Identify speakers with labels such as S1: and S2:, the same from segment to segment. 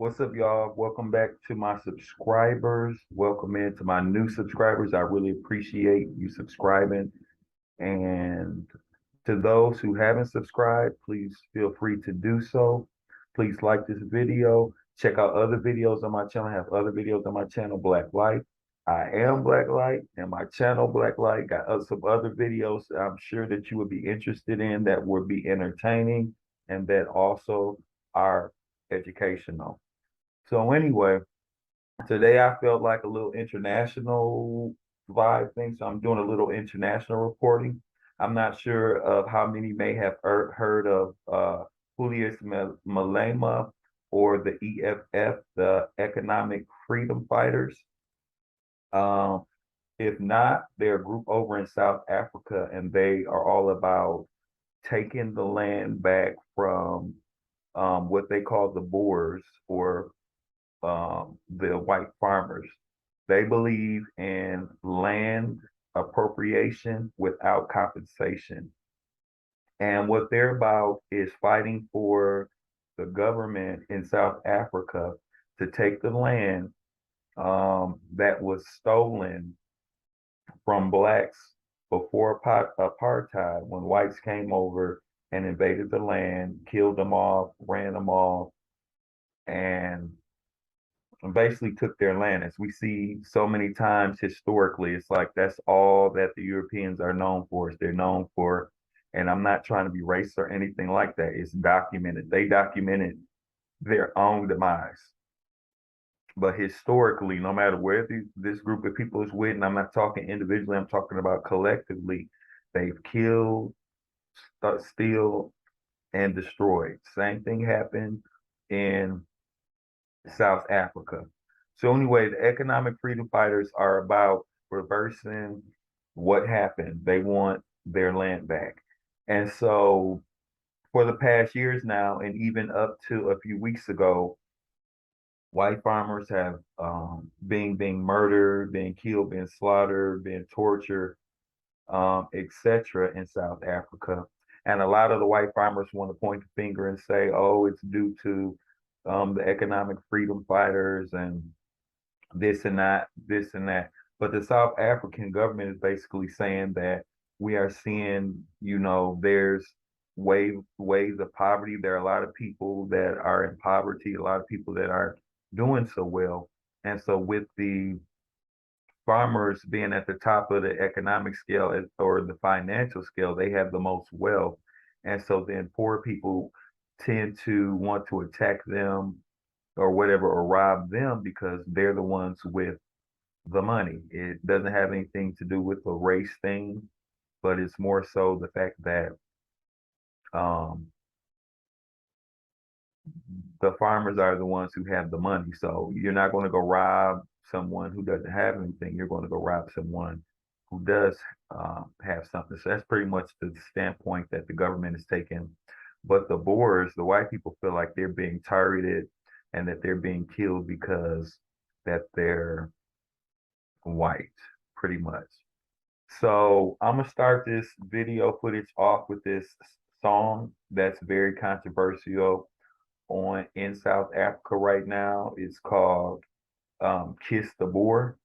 S1: What's up, y'all? Welcome back to my subscribers. Welcome in to my new subscribers. I really appreciate you subscribing. And to those who haven't subscribed, please feel free to do so. Please like this video. Check out other videos on my channel. I have other videos on my channel, Black Light. I am Black Light, and my channel, Black Light, got some other videos I'm sure that you would be interested in that would be entertaining and that also are educational. So anyway, today I felt like a little international vibe thing, so I'm doing a little international reporting. I'm not sure of how many may have heard of Julius Malema or the EFF, the Economic Freedom Fighters. Um, if not, they're a group over in South Africa, and they are all about taking the land back from what they call the Boers or the white farmers. They believe in land appropriation without compensation. And what they're about is fighting for the government in South Africa to take the land that was stolen from blacks before apartheid, when whites came over and invaded the land, killed them off, ran them off, and basically took their land. As we see so many times historically, it's like that's all that the Europeans are known for. Is they're known for, and I'm not trying to be racist or anything like that. It's documented. They documented their own demise. But historically, no matter where this group of people is with, and I'm not talking individually, I'm talking about collectively, they've killed, steal, and destroyed. Same thing happened in South Africa. So anyway, the economic freedom fighters are about reversing what happened. They want their land back. And so for the past years now, and even up to a few weeks ago, white farmers have being murdered, being killed, being slaughtered, being tortured, etc. in South Africa. And a lot of the white farmers want to point the finger and say, oh, it's due to the economic freedom fighters and this and that, this and that. But the South African government is basically saying that we are seeing, there's waves of poverty. There are a lot of people that are in poverty, a lot of people that are doing so well. And so with the farmers being at the top of the economic scale or the financial scale, they have the most wealth. And so then poor people tend to want to attack them or whatever or rob them because they're the ones with the money. It doesn't have anything to do with the race thing, but it's more so the fact that um, the farmers are the ones who have the money. So you're not going to go rob someone who doesn't have anything. You're going to go rob someone who does have something. So that's pretty much the standpoint that the government is taking. But the Boers, the white people, feel like they're being targeted and that they're being killed because that they're white, pretty much. So I'm gonna start this video footage off with this song that's very controversial on in South Africa right now. It's called Kiss the Boer.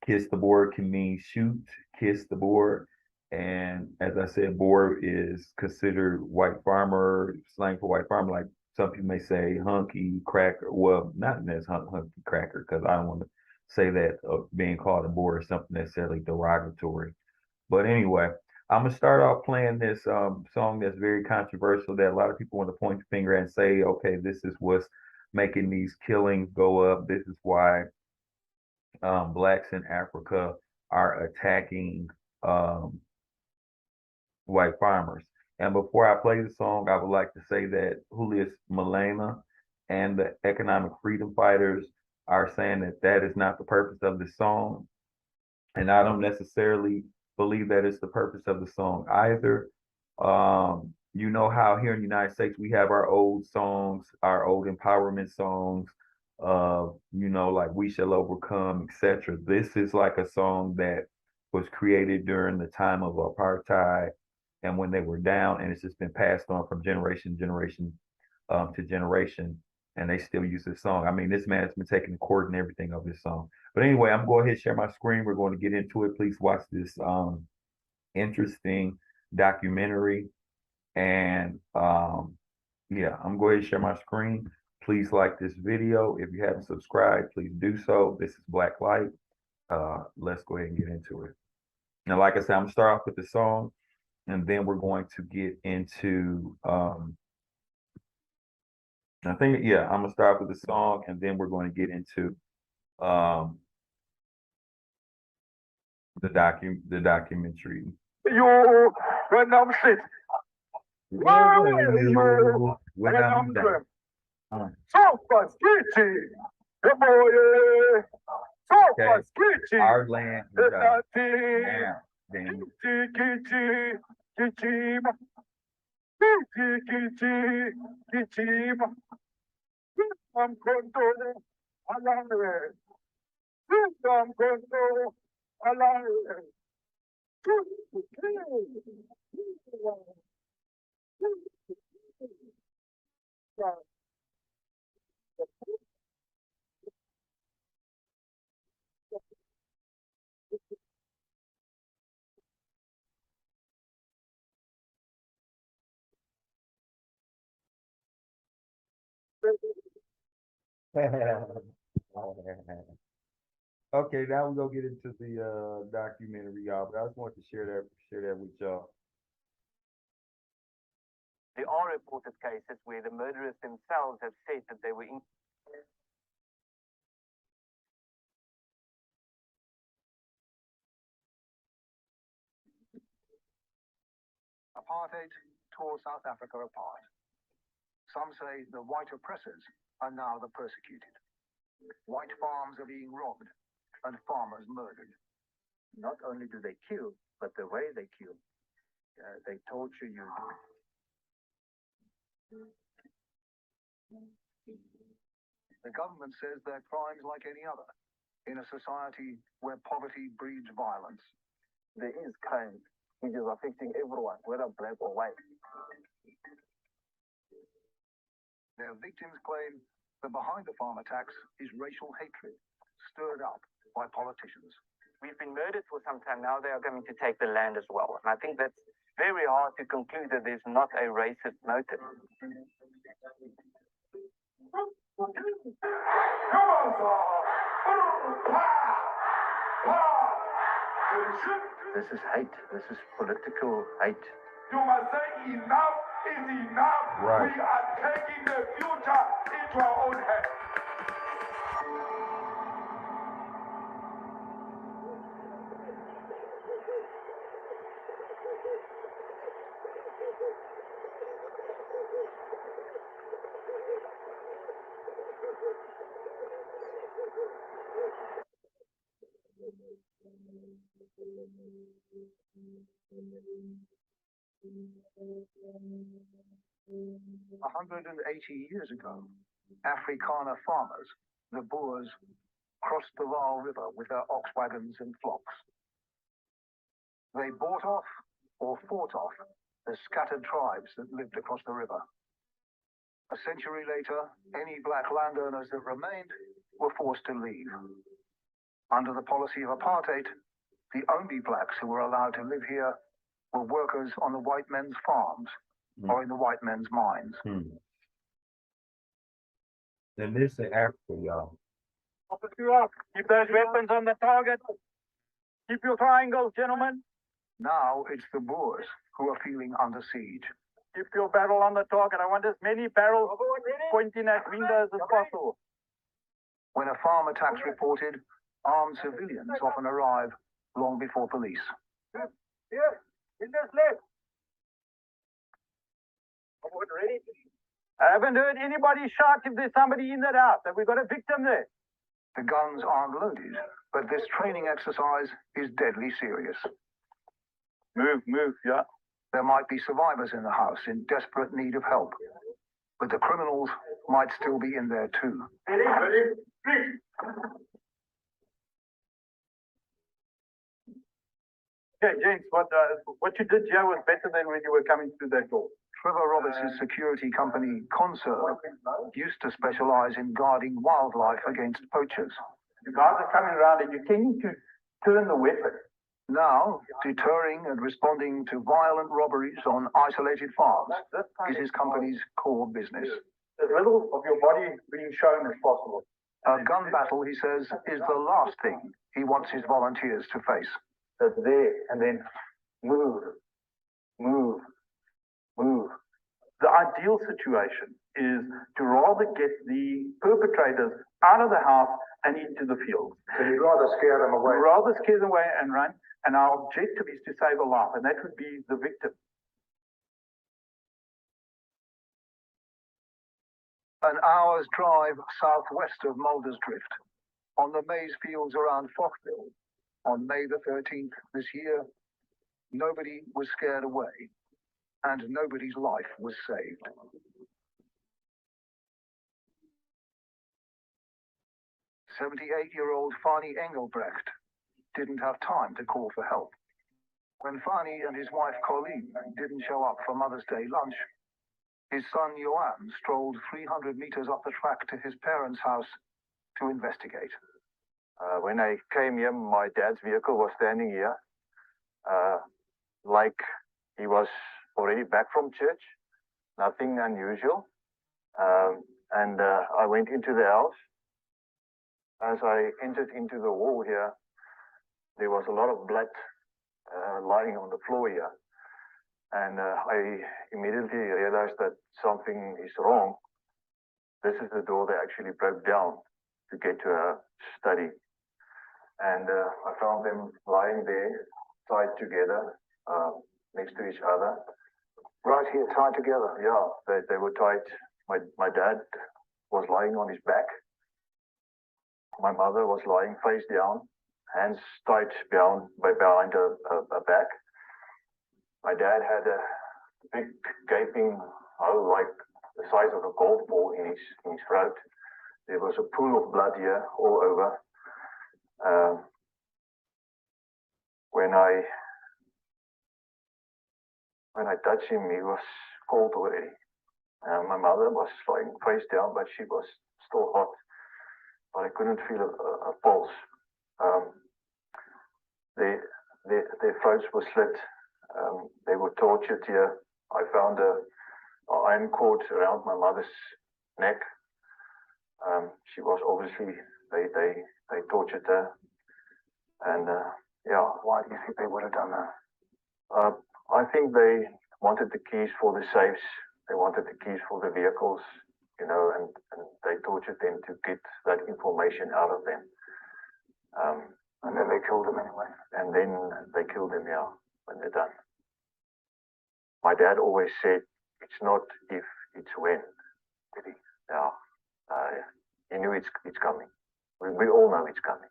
S1: Kiss the Boer can mean shoot, kiss the Boer. And as I said, Boer is considered white farmer, slang for white farmer. Like some people may say hunky cracker. Well, not as hunky cracker, because I don't want to say that being called a Boer is something necessarily derogatory. But anyway, I'm gonna start off playing this song that's very controversial that a lot of people want to point the finger at and say, okay, this is what's making these killings go up. This is why blacks in Africa are attacking um, white farmers. And before I play the song, I would like to say that Julius Malema and the economic freedom fighters are saying that that is not the purpose of the song. And I don't necessarily believe that it's the purpose of the song either. You know how here in the United States we have our old songs, our old empowerment songs, like "We Shall Overcome," etc. This is like a song that was created during the time of apartheid and when they were down, and it's just been passed on from generation to generation. and they still use this song. I mean, this man has been taking the court and everything of this song. But anyway, I'm going ahead and share my screen. We're going to get into it. Please watch this interesting documentary. And yeah, I'm going to share my screen. Please like this video. If you haven't subscribed, please do so. This is Black Light. Let's go ahead and get into it. Now, like I said, I'm gonna start off with the song, and then we're going to get into I think, yeah, I'm gonna start with the song, and then we're going to get into um the documentary.
S2: You, when I'm sick,
S1: When
S2: when I'm
S1: down.
S2: drunk, sopa skitty, the boy, sopa skitty,
S1: Our land is
S2: the
S1: now. Then
S2: kitty, kitty, kitty, kitty, I'm conto, alare, I'm conto, alare.
S1: okay, now we're gonna get into the documentary, y'all. But I just wanted to share that with y'all.
S3: There are reported cases where the murderers themselves have said that they were in.
S2: Apartheid tore South Africa apart. Some say the white oppressors are now the persecuted. White farms are being robbed and farmers murdered.
S3: Not only do they kill, but the way they kill. They torture you.
S2: The government says they're crimes like any other in a society where poverty breeds violence.
S3: There is crime which is affecting everyone, whether black or white.
S2: Their victims claim that behind the farm attacks is racial hatred stirred up by politicians.
S3: We've been murdered for some time now. They are going to take the land as well. And I think that's very hard to conclude that there's not a racist motive. This is hate. This is political hate.
S4: You must say enough is enough.
S1: Right.
S4: We are taking the future into our own hands.
S2: A 180 years ago, Afrikaner farmers, the Boers, crossed the Vaal River with their ox wagons and flocks. They bought off or fought off the scattered tribes that lived across the river. A century later, any black landowners that remained were forced to leave. Under the policy of apartheid, the only blacks who were allowed to live here were workers on the white men's farms or in the white men's mines.
S1: And this is Africa, y'all.
S3: Keep those weapons on the target. Keep your triangles, gentlemen.
S2: Now it's the Boers who are feeling under siege.
S3: Keep your barrel on the target. I want as many barrels pointing at windows as possible.
S2: When a farm attack's reported, armed civilians often arrive long before police.
S3: Here, in this left. Ready? I haven't heard anybody shout if there's somebody in that house. Have we got a victim there?
S2: The guns aren't loaded, but this training exercise is deadly serious.
S3: Move, yeah.
S2: There might be survivors in the house in desperate need of help, but the criminals might still be in there too.
S4: Ready? Please.
S3: Okay, James, what you did here was better than when you were coming through that door.
S2: Trevor Roberts' security company, Conserve, used to specialize in guarding wildlife against poachers.
S4: You guys are coming around and you're tending to turn the weapon.
S2: Now, deterring and responding to violent robberies on isolated farms is his company's core business.
S4: As little of your body being shown as possible.
S2: A gun battle, he says, is the last thing he wants his volunteers to face.
S4: So it's there and then move, move, move. The ideal situation is to rather get the perpetrators out of the house and into the field.
S2: So you'd rather scare them away?
S4: Rather scare them away and run. And our objective is to save a life, and that would be the victim.
S2: An hour's drive southwest of Muldersdrift, on the maize fields around Fochville, on May the 13th this year, nobody was scared away, and nobody's life was saved. "78-year-old Fani Engelbrecht didn't have time to call for help. When Fani and his wife Colleen didn't show up for Mother's Day lunch, his son Johan strolled 300 meters up the track to his parents' house to investigate.
S5: When I came here, my dad's vehicle was standing here, like he was already back from church, nothing unusual. And I went into the house. As I entered into the wall here, there was a lot of blood lying on the floor here. And I immediately realized that something is wrong. This is the door that actually broke down to get to her study. And I found them lying there, tied together, next to each other.
S2: Right here, tied together.
S5: Yeah, they were tied. My dad was lying on his back. My mother was lying face down, hands tied behind her back. My dad had a big gaping hole like the size of a golf ball in his throat. There was a pool of blood here all over. When I touched him, he was cold already. My mother was lying face down, but she was still hot. But I couldn't feel a pulse. Their throats were slit. They were tortured here. I found a iron cord around my mother's neck. She was obviously, they tortured her. And yeah.
S2: Why do you think they would have done that?
S5: I think they wanted the keys for the safes. They wanted the keys for the vehicles, you know, and they tortured them to get that information out of them.
S2: And then they killed them anyway.
S5: And then they killed them, yeah, when they're done. My dad always said, it's not if, it's when.
S2: Did he?
S5: Yeah. He knew it's coming. We all know it's coming.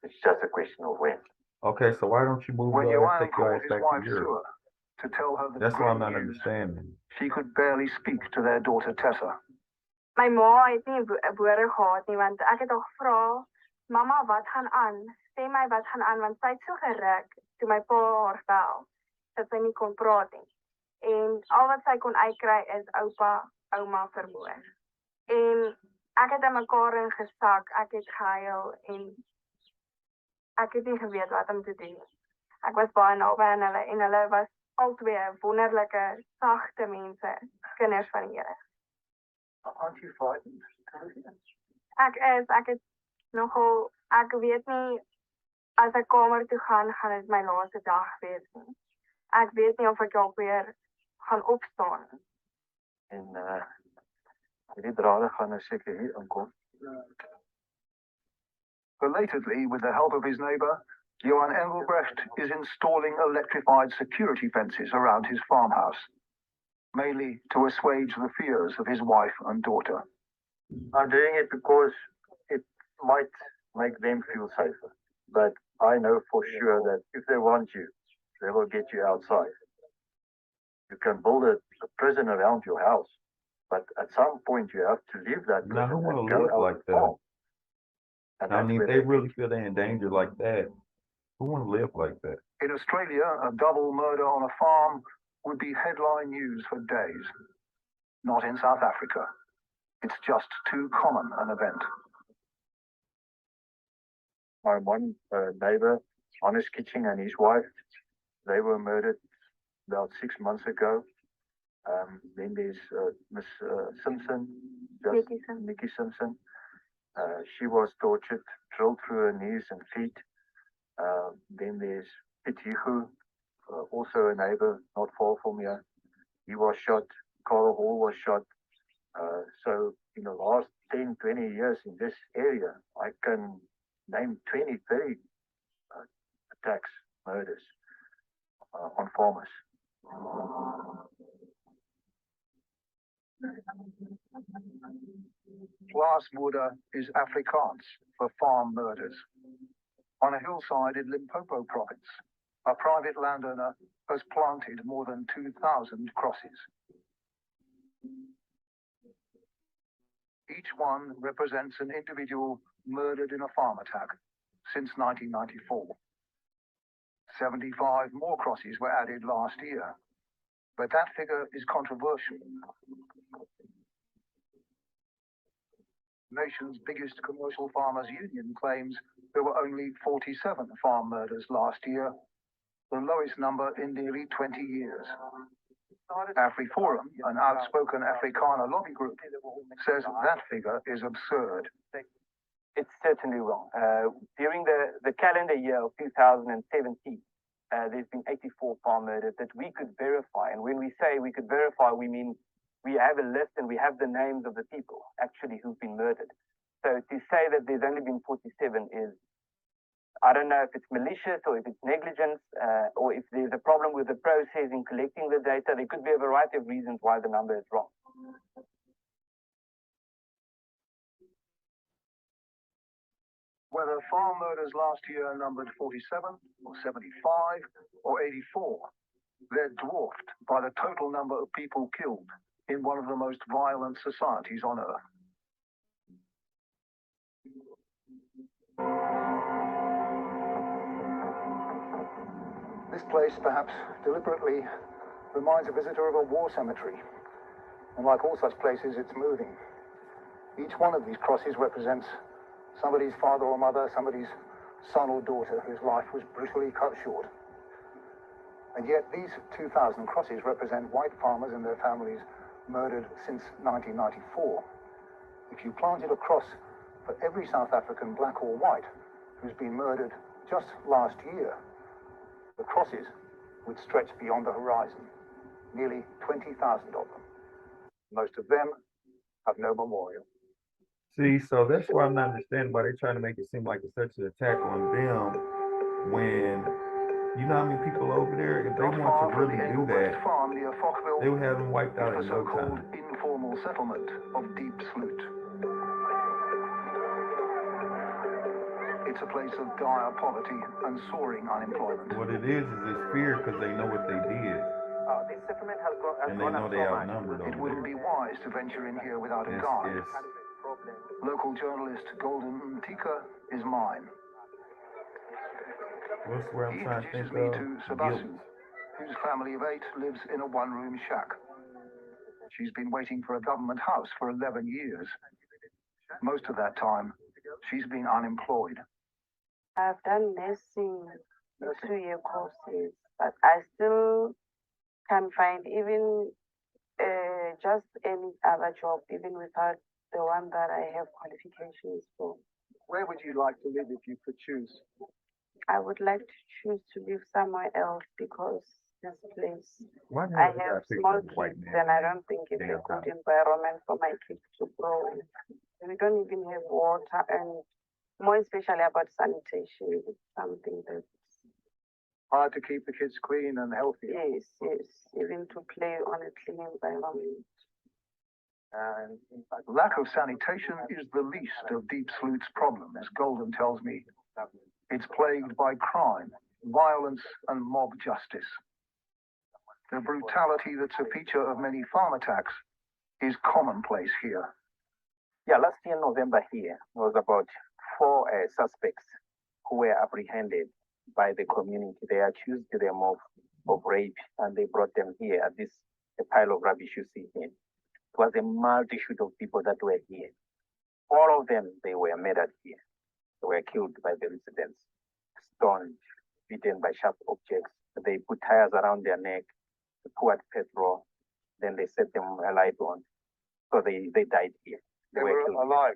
S5: It's just a question of when.
S1: Okay, so why don't you move
S2: When
S1: your
S2: Johan
S1: ass, take your
S2: called
S1: ass
S2: his
S1: back
S2: wife
S1: to Europe?
S2: Sue to tell her the
S1: That's what I'm
S2: grim
S1: not
S2: news,
S1: understanding.
S2: she could barely speak to their daughter Tessa.
S6: My ma het nie 'n woorde gehad nie, want ek het haar gevra, "Mamma, wat gaan aan? Sê my wat gaan aan," want sy het so geruk toe my pa haar bel dat sy nie kon praat nie. En al wat sy kon uitkry is oupa, ouma vermoor. En ek het in mekaar ingesak, ek het gehuil en ek het nie geweet wat om te doen nie. Ek was baie naby aan hulle en hulle was albei wonderlike, sagte mense, kinders van die Here.
S2: Aren't you frightened?
S6: Ek het nogal, ek weet nie, as ek kamer toe gaan dit my laaste dag wees nie. Ek weet nie of ek dalk weer gaan opstaan nie.
S5: En die drade gaan nou seker hier inkom.
S2: Belatedly, with the help of his neighbor, Johan Engelbrecht is installing electrified security fences around his farmhouse, mainly to assuage the fears of his wife and daughter.
S5: I'm doing it because it might make them feel safer. But I know for sure that if they want you, they will get you outside. You can build a prison around your house, but at some point you have to leave that
S1: Now,
S5: prison
S1: who
S5: and
S1: want to
S5: go
S1: live
S5: out
S1: like that?
S5: farm. And
S1: I
S5: that's
S1: mean,
S5: where
S1: if they really feel they're in danger like that, who want to live like that?
S2: In Australia, a double murder on a farm would be headline news for days. Not in South Africa. It's just too common an event.
S5: My one neighbor, Honest Kitching, and his wife, they were murdered about 6 months ago. Then there's Miss Simpson, Nikki Simpson. She was tortured, drilled through her knees and feet. Then there's Itihu, also a neighbor not far from here. He was shot. Carl Hall was shot. So in the last 10, 20 years in this area, I can name 20, 30 attacks, murders on farmers.
S2: Plaasmoeder is Afrikaans for farm murders. On a hillside in Limpopo province, a private landowner has planted more than 2,000 crosses. Each one represents an individual murdered in a farm attack since 1994. 75 more crosses were added last year, but that figure is controversial. Nation's biggest commercial farmers union claims there were only 47 farm murders last year, the lowest number in nearly 20 years. AfriForum, an outspoken Afrikaner lobby group, says that figure is absurd.
S3: It's certainly wrong. During the calendar year of 2017, there's been 84 farm murders that we could verify. And when we say we could verify, we mean we have a list and we have the names of the people actually who've been murdered. So to say that there's only been 47 is, I don't know if it's malicious or if it's negligence or if there's a problem with the process in collecting the data. There could be a variety of reasons why the number is wrong.
S2: Whether farm murders last year numbered 47 or 75 or 84, they're dwarfed by the total number of people killed in one of the most violent societies on earth. This place, perhaps deliberately, reminds a visitor of a war cemetery. And like all such places, it's moving. Each one of these crosses represents somebody's father or mother, somebody's son or daughter whose life was brutally cut short. And yet these 2,000 crosses represent white farmers and their families murdered since 1994. If you planted a cross for every South African, black or white, who's been murdered just last year, the crosses would stretch beyond the horizon, nearly 20,000 of them. Most of them have no memorial.
S1: See, so that's why I'm not understanding why they're trying to make it seem like it's such an attack on them when, you know how many people over there, if they want to really do that,
S2: Farm near Fockville,
S1: they would have them wiped out
S2: the
S1: in no
S2: so-called
S1: time.
S2: informal settlement of Deep Sloot. It's a place of dire poverty and soaring unemployment.
S1: What it is fear because they know what they did.
S3: This settlement has
S1: And they know they outnumbered
S2: It
S1: over
S2: wouldn't
S1: there.
S2: be wise to venture in here without a
S1: Yes,
S2: guard.
S1: yes.
S2: Local journalist Golden Mtika is mine.
S1: What's where I'm
S2: He
S1: trying to think
S2: introduces me
S1: of?
S2: to Sabasu, whose family of 8 lives in a one-room shack. She's been waiting for a government house for 11 years. Most of that time, she's been unemployed.
S7: I've done nursing, 2-year courses, but I still can find even just any other job, even without the one that I have qualifications for.
S2: Where would you like to live if you could choose?
S7: I would like to choose to live somewhere else because this place,
S1: Why the
S7: I
S1: hell they
S7: have
S1: got pictures
S7: small
S1: of the white
S7: kids
S1: man?
S7: and I don't think it's a
S1: Damn
S7: good
S1: house.
S7: environment for my kids to grow in. We don't even have water, and more especially about sanitation. It's something that's
S2: Hard to keep the kids clean and healthy.
S7: yes, even to play on a clean environment.
S2: And in fact, lack of sanitation is the least of Deep Sloot's problems, Golden tells me. It's plagued by crime, violence, and mob justice. The brutality that's a feature of many farm attacks is commonplace here.
S8: Yeah, last year November here was about 4 suspects who were apprehended by the community. They accused them of of rape, and they brought them here at this a pile of rubbish you see here. It was a multitude of people that were here. All of them, they were murdered here. They were killed by the residents, stoned, beaten by sharp objects. They put tires around their neck, they poured petrol, then they set them alight on. So they died here.
S2: They were
S8: killed.
S2: alive.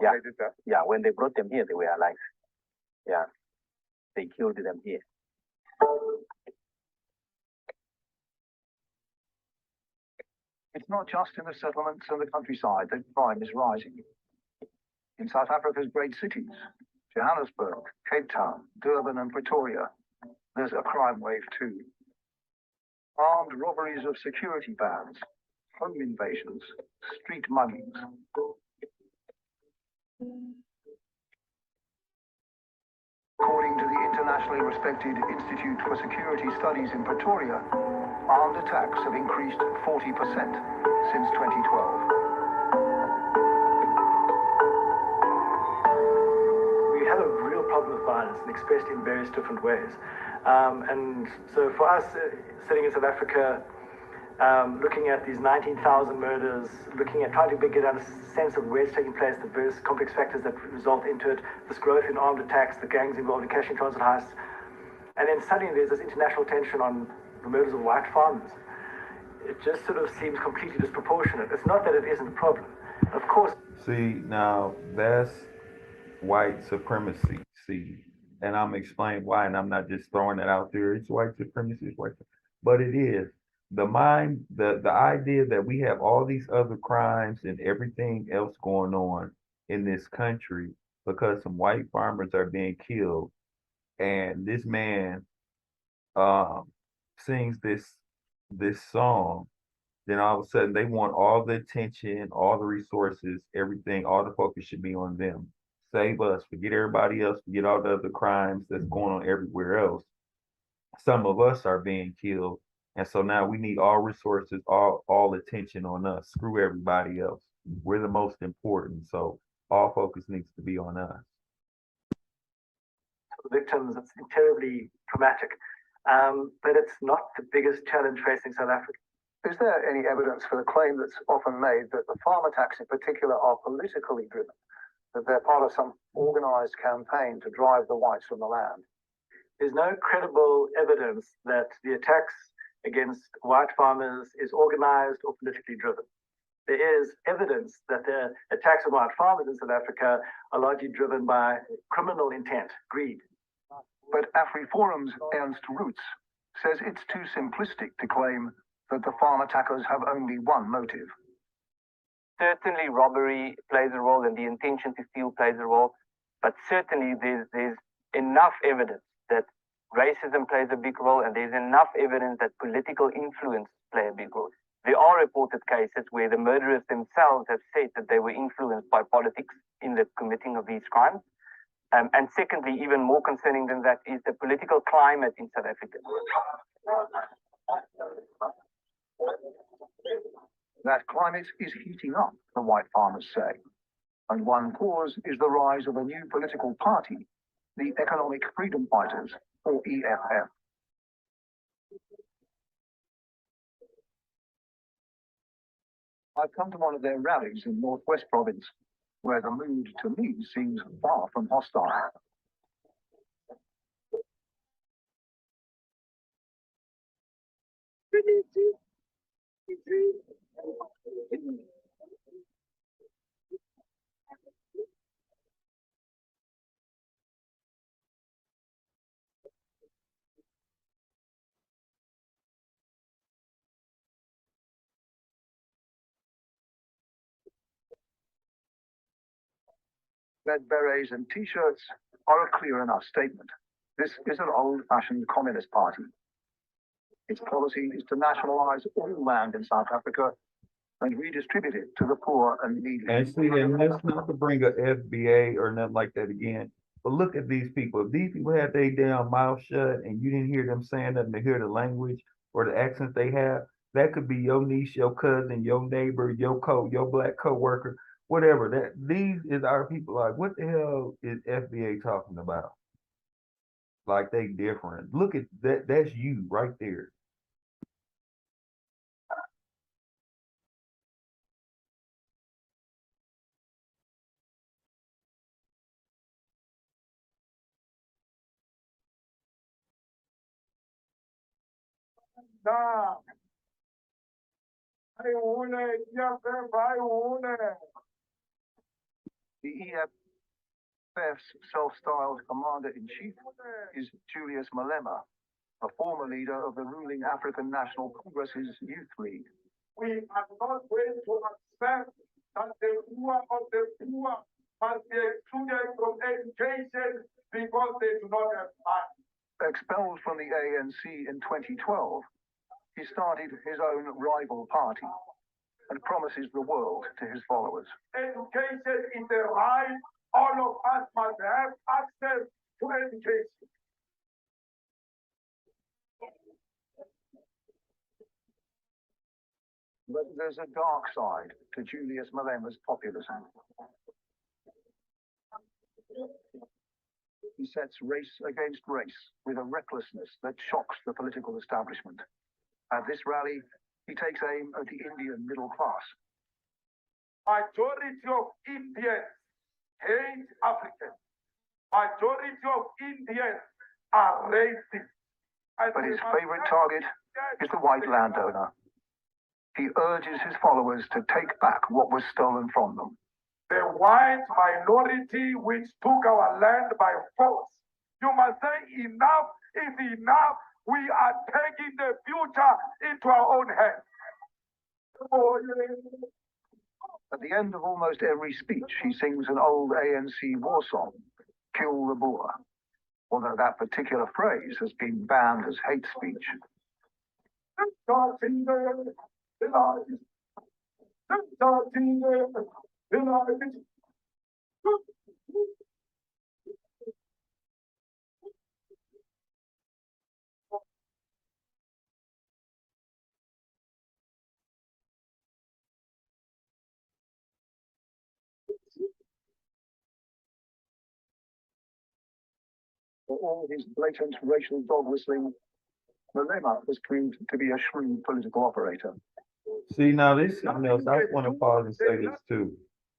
S8: Yeah.
S2: They did that.
S8: Yeah, when they brought them here, they were alive. Yeah, they killed them here.
S2: It's not just in the settlements and the countryside that crime is rising. In South Africa's great cities, Johannesburg, Cape Town, Durban and Pretoria, there's a crime wave too. Armed robberies of security vans, home invasions, street muggings. According to the internationally respected Institute for Security Studies in Pretoria, armed attacks have increased 40% since 2012.
S9: We have a real problem with violence and expressed in various different ways. And so for us, sitting in South Africa, looking at these 19,000 murders, looking at trying to get a sense of where it's taking place, the various complex factors that result into it, this growth in armed attacks, the gangs involved in cash and transit heists, and then suddenly there's this international tension on the murders of white farmers. It just sort of seems completely disproportionate. It's not that it isn't a problem. Of course.
S1: See, now that's white supremacy. See, and I'm explaining why, and I'm not just throwing it out there. It's white supremacy, it's white, but it is. The idea that we have all these other crimes and everything else going on in this country because some white farmers are being killed, and this man sings this song, then all of a sudden they want all the attention, all the resources, everything, all the focus should be on them. Save us, forget everybody else, forget all the other crimes that's going on everywhere else. Some of us are being killed. And so now we need all resources, all attention on us. Screw everybody else. We're the most important. So all focus needs to be on us.
S9: Victims, it's terribly traumatic. But it's not the biggest challenge facing South Africa.
S2: Is there any evidence for the claim that's often made that the farm attacks in particular are politically driven, that they're part of some organized campaign to drive the whites from the land?
S9: There's no credible evidence that the attacks against white farmers is organized or politically driven. There is evidence that the attacks on white farmers in South Africa are largely driven by criminal intent, greed.
S2: But AfriForum's Ernst Roots says it's too simplistic to claim that the farm attackers have only one motive.
S3: Certainly robbery plays a role and the intention to steal plays a role, but certainly there's enough evidence that racism plays a big role, and there's enough evidence that political influence play a big role. There are reported cases where the murderers themselves have said that they were influenced by politics in the committing of these crimes. And secondly, even more concerning than that, is the political climate in South Africa.
S2: That climate is heating up, the white farmers say. And one cause is the rise of a new political party, the Economic Freedom Fighters, or EFF. I've come to one of their rallies in Northwest Province, where the mood to me seems far from hostile. Red berets and t-shirts are a clear enough statement. This is an old-fashioned communist party. Its policy is to nationalize all land in South Africa and redistribute it to the poor and needy.
S1: And see, and that's not to bring a FBA or nothing like that again. But look at these people. If these people had their damn mouth shut and you didn't hear them saying nothing to hear the language or the accents they have, that could be your niece, your cousin, your neighbor, your black coworker, whatever. These is our people. Like, what the hell is FBA talking about? like they different. Look at that. That's you right there.
S2: Nah, I want it. Yeah, I want it. The EFF's self-styled commander-in-chief is Julius Malema, a former leader of the ruling African National Congress's Youth League. We are not going to accept that the poor of the poor must be excluded from education because they do not have money. Expelled from the ANC in 2012, he started his own rival party and promises the world to his followers. Education is a right. All of us must have access to education. But there's a dark side to Julius Malema's populism. He sets race against race with a recklessness that shocks the political establishment. At this rally, he takes aim at the Indian middle class. Majority of Indians hate Africans. Majority of Indians are racist. But his favorite target is the white landowner. He urges his followers to take back what was stolen from them. The white minority which took our land by force. You must say enough is enough. We are taking the future into our own hands. At the end of almost every speech, he sings an old ANC war song, Kill the Boer, although that particular phrase has been banned as hate speech. For all his blatant racial dog whistling, Malema was proved to be a shrewd political operator.
S1: See, now this is something else. I want to pause and say this too.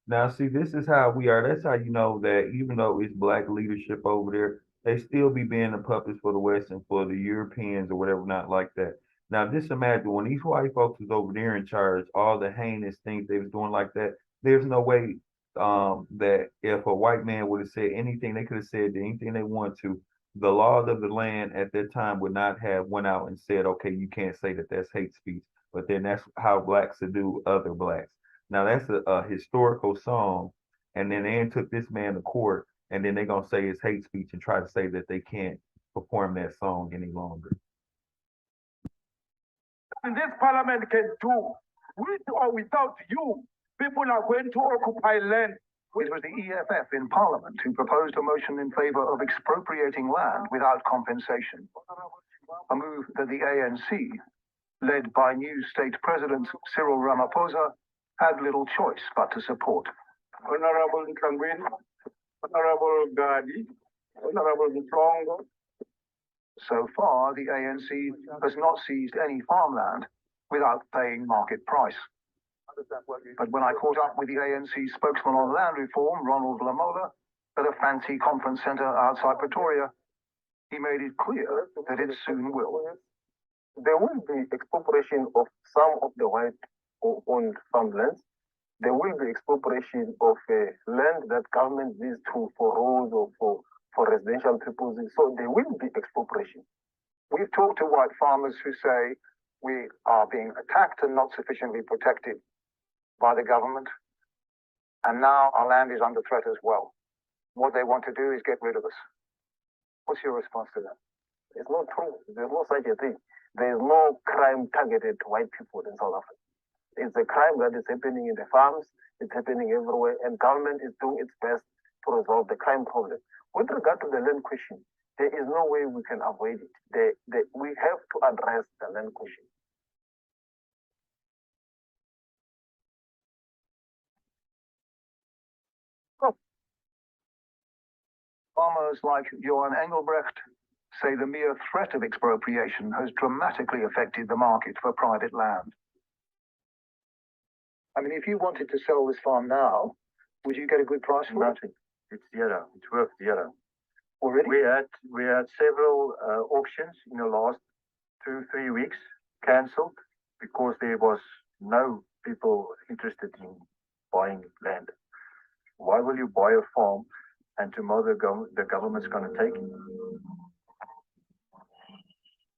S1: Now, see, this is how we are. That's how you know that even though it's black leadership over there, they still be being the puppets for the West and for the Europeans or whatever, not like that. Now, just imagine when these white folks was over there in charge, all the heinous things they was doing like that. There's no way that if a white man would have said anything, they could have said anything they want to. The laws of the land at that time would not have went out and said, okay, you can't say that that's hate speech. But then that's how blacks would do other blacks. Now that's a historical song, and then they took this man to court, and then they're gonna say it's hate speech and try to say that they can't perform that song any longer.
S2: And this parliament can do, with or without you, people are going to occupy land. It was the EFF in Parliament who proposed a motion in favour of expropriating land without compensation, a move that the ANC, led by new state president Cyril Ramaphosa, had little choice but to support. Honorable Nkangwini, Honorable Gadi, Honorable Mflongo. So far, the ANC has not seized any farmland without paying market price. But when I caught up with the ANC spokesman on land reform, Ronald Lamola, at a fancy conference centre outside Pretoria, he made it clear that it soon will.
S5: There will be expropriation of some of the white-owned farmlands. There will be expropriation of land that government needs to for roads or for residential purposes. So there will be expropriation.
S2: We've talked to white farmers who say we are being attacked and not sufficiently protected by the government. And now our land is under threat as well. What they want to do is get rid of us. What's your response to that?
S5: It's not true. There's no such a thing. There's no crime targeted to white people in South Africa. It's a crime that is happening in the farms, it's happening everywhere, and government is doing its best to resolve the crime problem. With regard to the land question, there is no way we can avoid it. We have to address the land question.
S2: Farmers like Johan Engelbrecht say the mere threat of expropriation has dramatically affected the market for private land. I mean, if you wanted to sell this farm now, would you get a good price for it?
S5: Nothing. It's zero. It's worth zero.
S2: Already?
S5: We had several auctions in the last 2-3 weeks cancelled because there was no people interested in buying land. Why will you buy a farm and tomorrow the government's going to take it?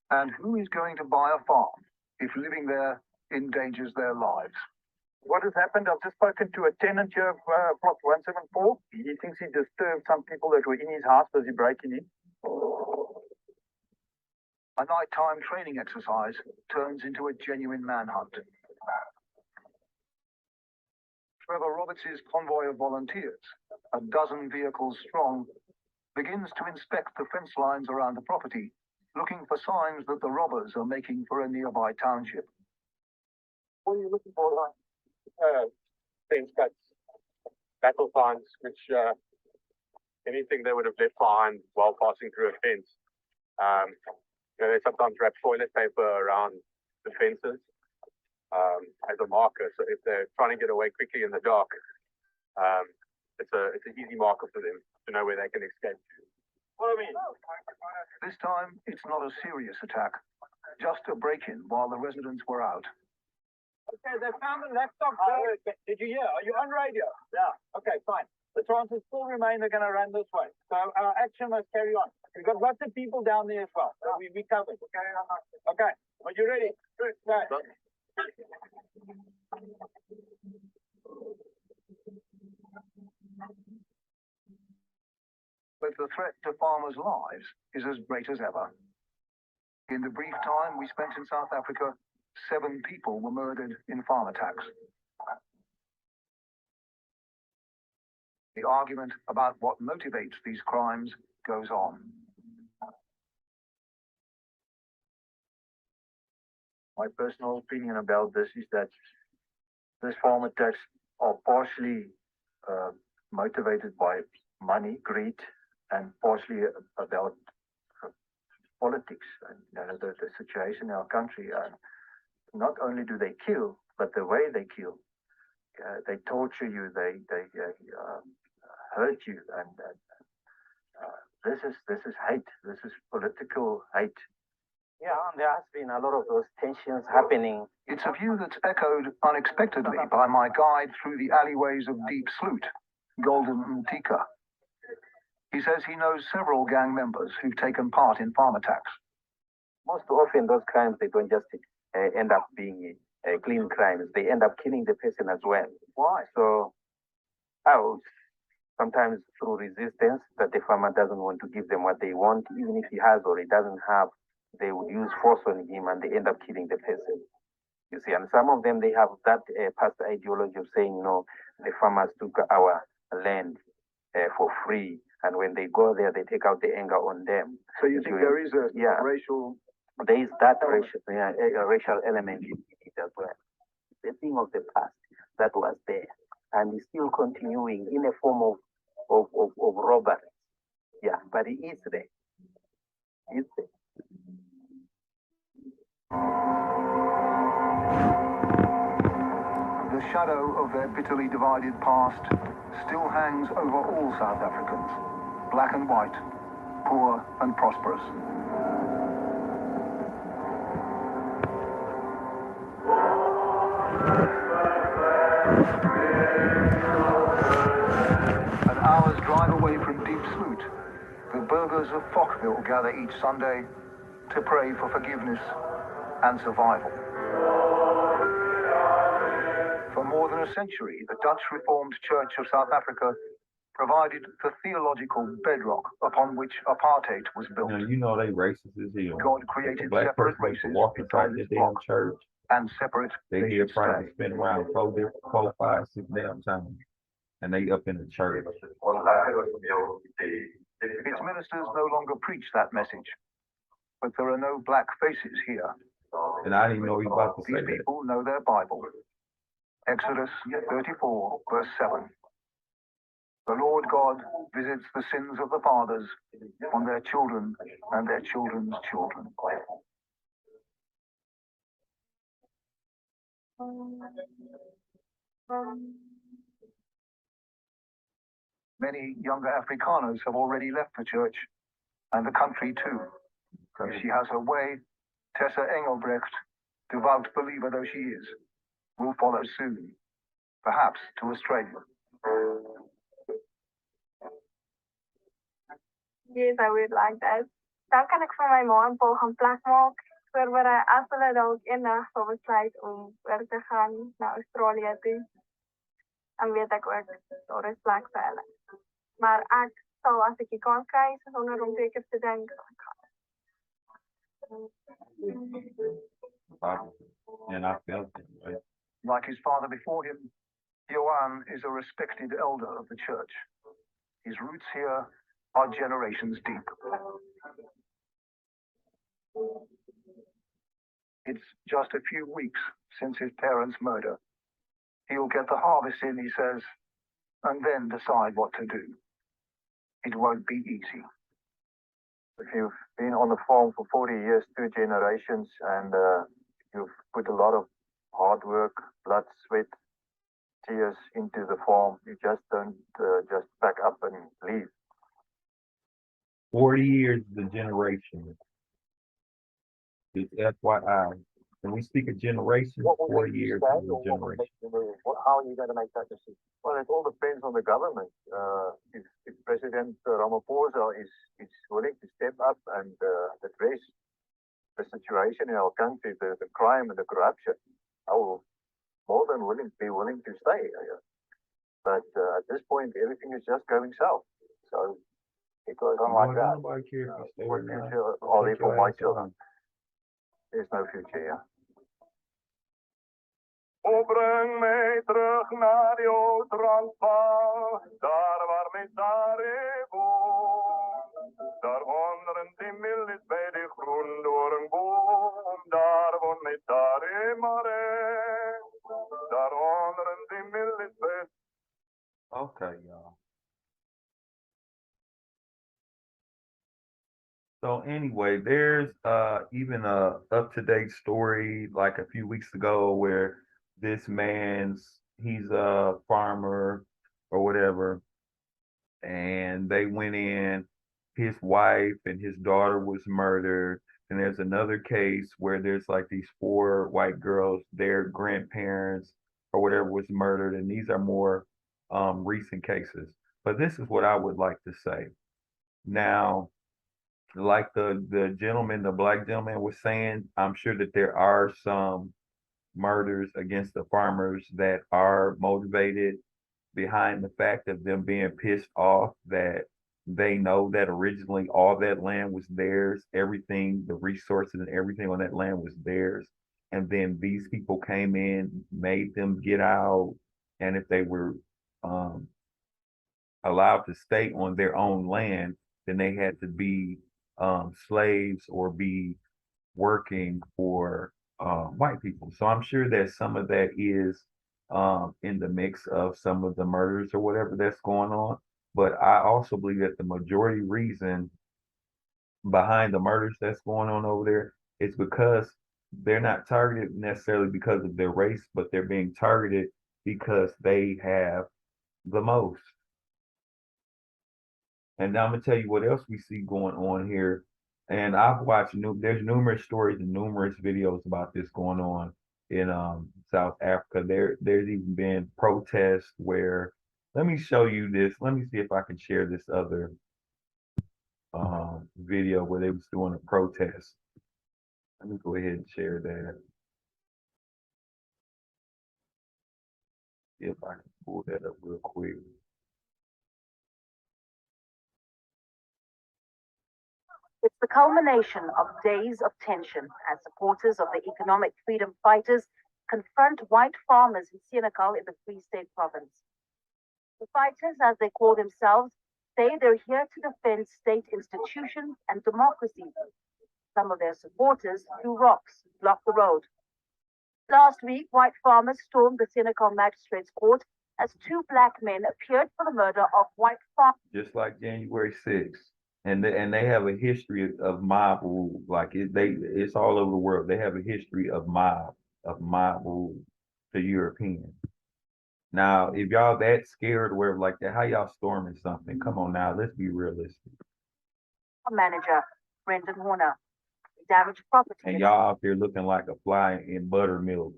S2: And who is going to buy a farm if living there endangers their lives?
S4: What has happened, I've just spoken to a tenant here of plot 174. He thinks he disturbed some people that were in his house as he breaking in.
S2: A nighttime training exercise turns into a genuine manhunt. Trevor Roberts' convoy of volunteers, a dozen vehicles strong, begins to inspect the fence lines around the property, looking for signs that the robbers are making for a nearby township.
S4: What are you looking for, like? Fence cuts, battle signs, which anything they would have left behind while passing through a fence. They sometimes wrap toilet paper around the fences as a marker. So if they're trying to get away quickly in the dark, it's an easy marker for them to know where they can escape to. What I mean?
S2: This time, it's not a serious attack, just a break-in while the residents were out.
S4: Okay, they found a laptop. Did you hear? Are you on radio? Yeah. Okay, fine. The chances still remain they're going to run this way. So our action must carry on. We've got lots of people down there as well. So we covered. Okay. Are you ready? Good. Right.
S2: But the threat to farmers' lives is as great as ever. In the brief time we spent in South Africa, 7 people were murdered in farm attacks. The argument about what motivates these crimes goes on.
S5: My personal opinion about this is that this farm attacks are partially motivated by money, greed, and partially about politics and the situation in our country. Not only do they kill, but the way they kill, they torture you, they hurt you, and this is hate. This is political hate.
S8: Yeah, there has been a lot of those tensions happening.
S2: It's a view that's echoed unexpectedly by my guide through the alleyways of Deep Sloot, Golden Mtika. He says he knows several gang members who've taken part in farm attacks.
S8: Most often those crimes, they don't just end up being clean crimes. They end up killing the person as well.
S2: Why?
S8: So, sometimes through resistance, that the farmer doesn't want to give them what they want, even if he has or he doesn't have, they would use force on him and they end up killing the person. You see, and some of them, they have that past ideology of saying, no, the farmers took our land for free. And when they go there, they take out the anger on them.
S2: So you think there is a racial...
S8: There is that racial element in it as well. The thing of the past that was there and is still continuing in a form of robbery. Yeah, but it is there. It's there.
S2: The shadow of their bitterly divided past still hangs over all South Africans, black and white, poor and prosperous. An hour's drive away from Deep Sloot, the burghers of Fockville gather each Sunday to pray for forgiveness and survival. For more than a century, the Dutch Reformed Church of South Africa provided the theological bedrock upon which apartheid was built.
S1: Now, you know they racist as hell.
S2: God created
S1: Black
S2: separate
S1: person
S2: races
S1: walk inside
S2: inside
S1: the
S2: this
S1: damn
S2: block,
S1: church.
S2: and separate
S1: They
S2: they
S1: here
S2: should
S1: trying to
S2: stay.
S1: spin around 4, 5, 6 damn times. And they up in the church.
S2: Its ministers no longer preach that message, but there are no black faces here.
S1: And I didn't know he was about to say
S2: These
S1: that.
S2: people know their Bible. Exodus 34, verse 7. The Lord God visits the sins of the fathers on their children and their children's children. Many younger Afrikaners have already left the church and the country too. If she has her way, Tessa Engelbrecht, devout believer though she is, will follow soon, perhaps to Australia.
S6: Yes, I would like that. Dan kan ek vir my ma en pa gaan plek maak voorberei as hulle dalk eendag sal besluit om oor te gaan na Australië toe. Dan weet ek ook daar is plek vir hulle. Maar ek sal as ek die kans kry sonder om seker te dink
S1: And I felt it, right?
S2: Like his father before him, Johan is a respected elder of the church. His roots here are generations deep. It's just a few weeks since his parents' murder. He'll get the harvest in, he says, and then decide what to do. It won't be easy.
S5: If you've been on the farm for 40 years, 2 generations, and you've put a lot of hard work, blood, sweat, tears into the farm, you just don't just pack up and leave.
S1: 40 years is a generation. It's FYI. When we speak of generation, 40 years is a generation.
S5: How are you going to make that decision? Well, it all depends on the government. If President Ramaphosa is willing to step up and address the situation in our country, the crime and the corruption, I will more than be willing to stay. But at this point, everything is just going south. So it goes on like that.
S1: Nobody cares if you stay
S5: What
S1: or not.
S5: future are there for my
S1: Take your ass
S5: children?
S1: on.
S5: There's no future here.
S10: O bring mij terug naar jouw Transvaal, daar waar mijn Sarre woont. Daar onder een timmel is bij de groen door een boom, daar woont mijn Sarre Mare. Daar onder een timmel is bij...
S1: Okay, y'all. So anyway, there's even a up-to-date story like a few weeks ago where this he's a farmer or whatever, and they went in, his wife and his daughter was murdered. And there's another case where there's like these 4 white girls, their grandparents or whatever was murdered. And these are more recent cases. But this is what I would like to say. Now, like the gentleman, the black gentleman was saying, I'm sure that there are some murders against the farmers that are motivated behind the fact of them being pissed off that they know that originally all that land was theirs, everything, the resources and everything on that land was theirs. And then these people came in, made them get out. And if they were allowed to stay on their own land, then they had to be slaves or be working for white people. So I'm sure that some of that is in the mix of some of the murders or whatever that's going on. But I also believe that the majority reason behind the murders that's going on over there is because they're not targeted necessarily because of their race, but they're being targeted because they have the most. And now I'm gonna tell you what else we see going on here. And I've watched there's numerous stories and numerous videos about this going on in South Africa. There's even been protests where, let me show you this. Let me see if I can share this other video where they was doing a protest. Let me go ahead and share that. See if I can pull that up real quick.
S11: It's the culmination of days of tension as supporters of the economic freedom fighters confront white farmers in Senekal in the Free State province. The fighters, as they call themselves, say they're here to defend state institutions and democracy. Some of their supporters threw rocks, blocked the road. Last week, white farmers stormed the Senekal Magistrates Court as two black men appeared for the murder of white farmers.
S1: Just like January 6th. And they have a history of mob rule. Like it's all over the world. They have a history of mob rule to Europeans. Now, if y'all that scared or whatever like that, how y'all storming something? Come on now, let's be realistic.
S11: Manager Brendan Horner, damaged property.
S1: And y'all out there looking like a fly in buttermilk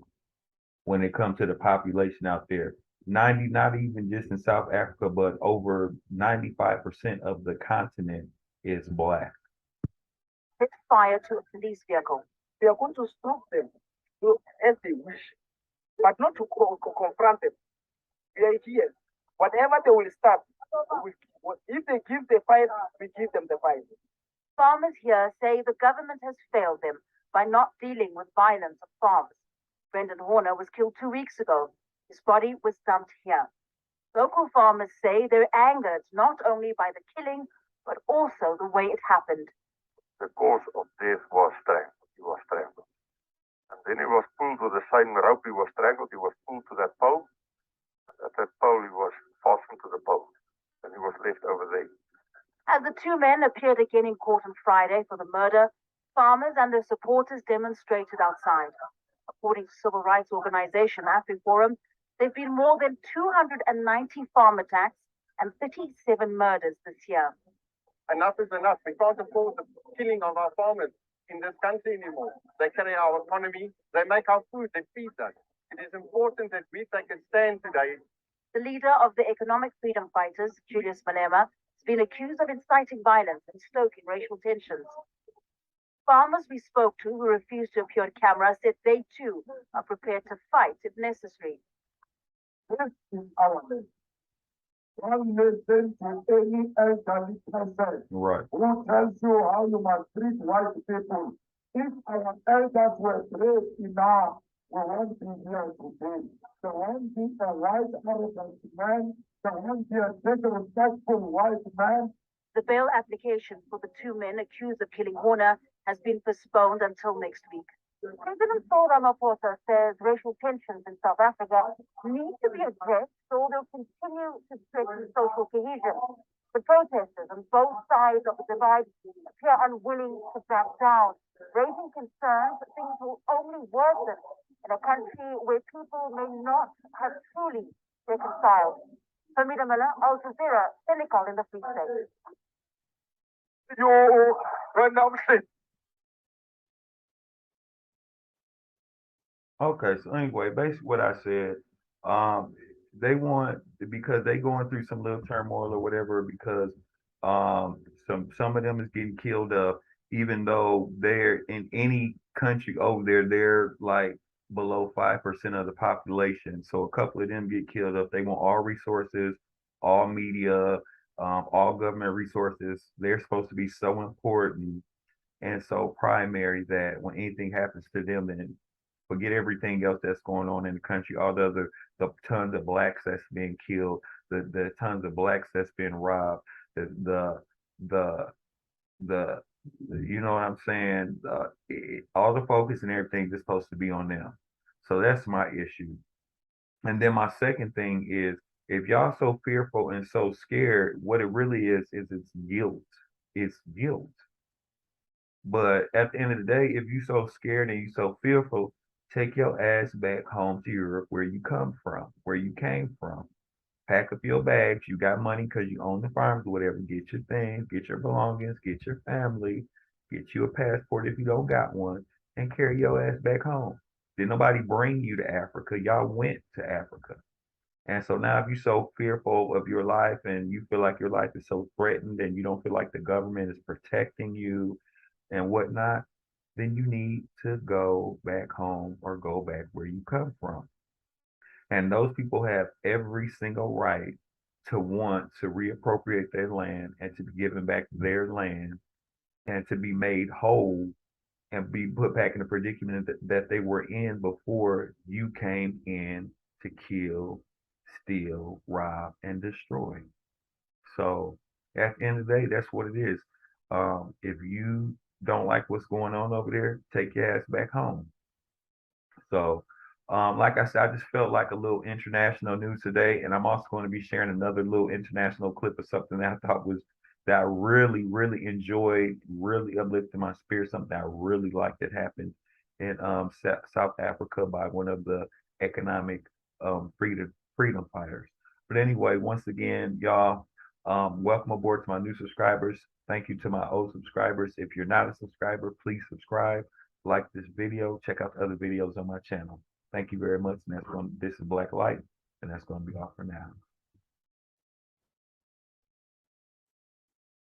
S1: when it comes to the population out there. 90, not even just in South Africa, but over 95% of the continent is black.
S11: Set fire to a police vehicle.
S12: We are going to stop them as they wish, but not to confront them. We are here. Whatever they will start, if they give the fight, we give them the fight.
S11: Farmers here say the government has failed them by not dealing with violence on farms. Brendan Horner was killed 2 weeks ago. His body was dumped here. Local farmers say they're angered not only by the killing, but also the way it happened.
S10: The cause of death was strangled. He was strangled. And then he was pulled with the same rope he was strangled. He was pulled to that pole. At that pole, he was fastened to the pole. And he was left over there.
S11: As the two men appeared again in court on Friday for the murder, farmers and their supporters demonstrated outside. According to civil rights organization AfriForum, there have been more than 290 farm attacks and 37 murders this year.
S12: Enough is enough. We can't afford the killing of our farmers in this country anymore. They carry our economy, they make our food, they feed us. It is important that we take a stand today.
S11: The leader of the Economic Freedom Fighters, Julius Malema, has been accused of inciting violence and stoking racial tensions. Farmers we spoke to who refused to appear on camera said they too are prepared to fight if necessary.
S10: This is our nation. One listen to any elderly person
S1: Right.
S10: who tells you how you must treat white people. If our elders were brave enough, we won't be here today. There won't be a white arrogant man. There won't be a disrespectful white man.
S11: The bail application for the two men accused of killing Horner has been postponed until next week. President Cyril Ramaphosa says racial tensions in South Africa need to be addressed so they'll continue to strengthen social cohesion. The protesters on both sides of the divide appear unwilling to back down, raising concerns that things will only worsen in a country where people may not have truly reconciled. Famida Miller, Al Jazeera, Senegal in the Free State.
S1: Okay, so anyway, basically what I said, they want because they going through some little turmoil or whatever because some of them is getting killed up, even though they're in any country over there, they're like below 5% of the population. So a couple of them get killed up. They want all resources, all media, all government resources. They're supposed to be so important and so primary that when anything happens to them, then forget everything else that's going on in the country, all the tons of blacks that's being killed, the tons of blacks that's being robbed, the you know what I'm saying? All the focus and everything is supposed to be on them. So that's my issue. And then my second thing is, if y'all so fearful and so scared, what it really is it's guilt. It's guilt. But at the end of the day, if you so scared and you so fearful, take your ass back home to Europe where you come from, where you came from. Pack up your bags. You got money because you own the farms or whatever. Get your things, get your belongings, get your family, get you a passport if you don't got one, and carry your ass back home. Did nobody bring you to Africa? Y'all went to Africa. And so now if you're so fearful of your life and you feel like your life is so threatened and you don't feel like the government is protecting you and whatnot, then you need to go back home or go back where you come from. And those people have every single right to want to reappropriate their land and to be given back their land and to be made whole and be put back in the predicament that they were in before you came in to kill, steal, rob, and destroy. So at the end of the day, that's what it is. If you don't like what's going on over there, take your ass back home. So Like I said, I just felt like a little international news today, and I'm also going to be sharing another little international clip of something that I thought was that I really, really enjoyed, really uplifted my spirit, something I really liked that happened in South Africa by one of the economic freedom fighters. But anyway, once again, y'all, welcome aboard to my new subscribers. Thank you to my old subscribers. If you're not a subscriber, please subscribe, like this video, check out the other videos on my channel. Thank you very much. And this is Black Light, and that's going to be all for now.